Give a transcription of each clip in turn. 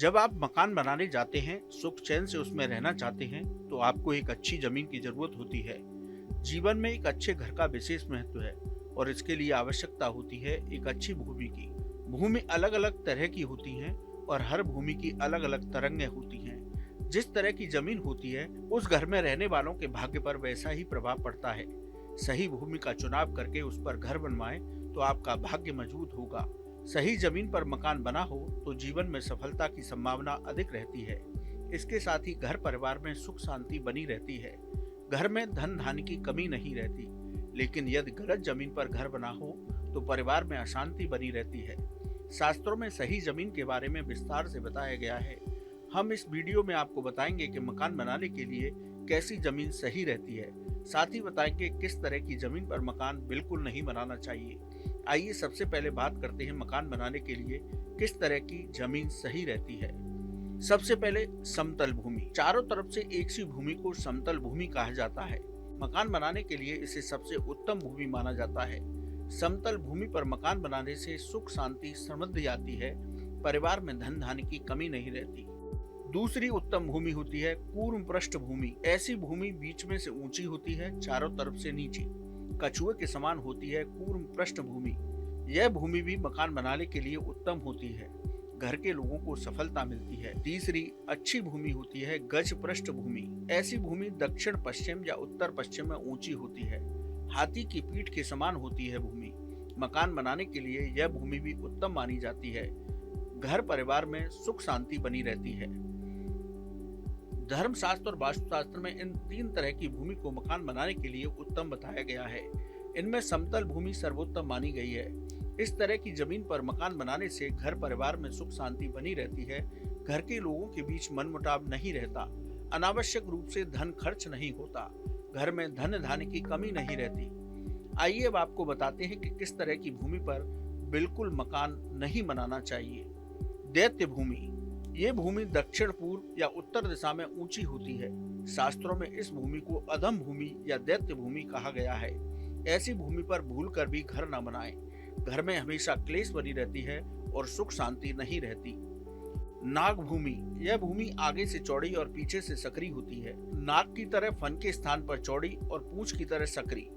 जब आप मकान बनाने जाते हैं, सुख चैन से उसमें रहना चाहते हैं, तो आपको एक अच्छी जमीन की जरूरत होती है। जीवन में एक अच्छे घर का विशेष महत्व है और इसके लिए आवश्यकता होती है एक अच्छी भूमि की। भूमि अलग अलग तरह की होती है और हर भूमि की अलग अलग तरंगें होती हैं। जिस तरह की जमीन होती है, उस घर में रहने वालों के भाग्य पर वैसा ही प्रभाव पड़ता है। सही भूमि का चुनाव करके उस पर घर बनवाएं तो आपका भाग्य मजबूत होगा। सही जमीन पर मकान बना हो तो जीवन में सफलता की संभावना अधिक रहती है। इसके साथ ही घर परिवार में सुख शांति बनी रहती है। घर में धन धान्य की कमी नहीं रहती। लेकिन यदि गलत जमीन पर घर बना हो तो परिवार में अशांति बनी रहती है। शास्त्रों में सही जमीन के बारे में विस्तार से बताया गया है। हम इस वीडियो में आपको बताएंगे कि मकान बनाने के लिए कैसी जमीन सही रहती है। साथ ही बताएंगे किस तरह की जमीन पर मकान बिल्कुल नहीं बनाना चाहिए। आइए सबसे पहले बात करते हैं मकान बनाने के लिए किस तरह की जमीन सही रहती है। सबसे पहले समतल भूमि। चारों तरफ से एक सी भूमि को समतल भूमि कहा जाता है। मकान बनाने के लिए इसे सबसे उत्तम भूमि माना जाता है। समतल भूमि पर मकान बनाने से सुख शांति समृद्धि आती है। परिवार में धन धान्य की कमी नहीं रहती। दूसरी उत्तम भूमि होती है कूर्म पृष्ठ भूमि। ऐसी भूमि बीच में से ऊंची होती है, चारों तरफ से नीची, कछुए के समान होती है कूर्म पृष्ठ भूमि। यह भूमि भी मकान बनाने के लिए उत्तम होती है। घर के लोगों को सफलता मिलती है। तीसरी अच्छी भूमि होती है गज पृष्ठ भूमि। ऐसी भूमि दक्षिण पश्चिम या उत्तर पश्चिम में ऊंची होती है, हाथी की पीठ के समान होती है भूमि। मकान बनाने के लिए यह भूमि भी उत्तम मानी जाती है। घर परिवार में सुख शांति बनी रहती है। धर्मशास्त्र और वास्तुशास्त्र में इन तीन तरह की भूमि को मकान बनाने के लिए उत्तम बताया गया है। इनमें समतल भूमि सर्वोत्तम मानी गई है। इस तरह की जमीन पर मकान बनाने से घर परिवार में सुख शांति बनी रहती है। घर के लोगों के बीच मनमुटाव नहीं रहता। अनावश्यक रूप से धन खर्च नहीं होता। घर में धन धान्य की कमी नहीं रहती। आइए अब आपको बताते हैं कि किस तरह की भूमि पर बिल्कुल मकान नहीं बनाना चाहिए। दैत्य भूमि। ये भूमि दक्षिण पूर्व या उत्तर दिशा में ऊंची होती है। शास्त्रों में इस भूमि को अधम भूमि या दैत्य भूमि कहा गया है। ऐसी भूमि पर भूलकर भी घर न बनाएं। घर में हमेशा क्लेश बनी रहती है और सुख शांति नहीं रहती। नाग भूमि। यह भूमि आगे से चौड़ी और पीछे से सकरी होती है। नाग की तरह फन के स्थान पर चौड़ी और पूंछ की तरह सकरी।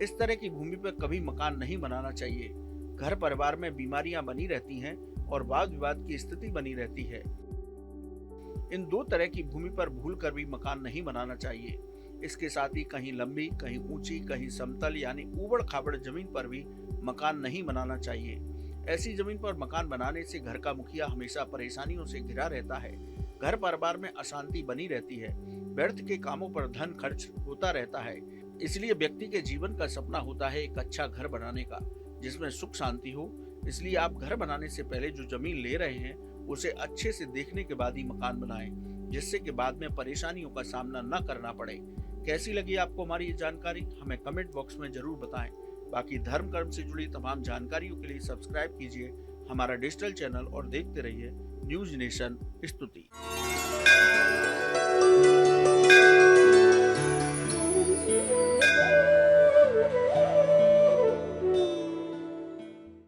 इस तरह की भूमि पर कभी मकान नहीं बनाना चाहिए। घर परिवार में बीमारियां बनी रहती हैं और वाद विवाद की स्थिति बनी रहती है। इन दो तरह की भूमि पर भूलकर भी मकान नहीं बनाना चाहिए। इसके साथ ही कहीं लंबी, कहीं ऊंची, कहीं समतल यानी ऊबड़ खाबड़ जमीन पर भी मकान नहीं बनाना चाहिए। ऐसी जमीन पर मकान बनाने से घर का मुखिया हमेशा परेशानियों से घिरा रहता है। घर परिवार में अशांति बनी रहती है। व्यर्थ के कामों पर धन खर्च होता रहता है। इसलिए व्यक्ति के जीवन का सपना होता है एक अच्छा घर बनाने का, जिसमें सुख शांति हो। इसलिए आप घर बनाने से पहले जो जमीन ले रहे हैं उसे अच्छे से देखने के बाद ही मकान बनाएं, जिससे कि बाद में परेशानियों का सामना न करना पड़े। कैसी लगी आपको हमारी ये जानकारी, हमें कमेंट बॉक्स में जरूर बताएं। बाकी धर्म कर्म से जुड़ी तमाम जानकारियों के लिए सब्सक्राइब कीजिए हमारा डिजिटल चैनल और देखते रहिए न्यूज नेशन स्तुति।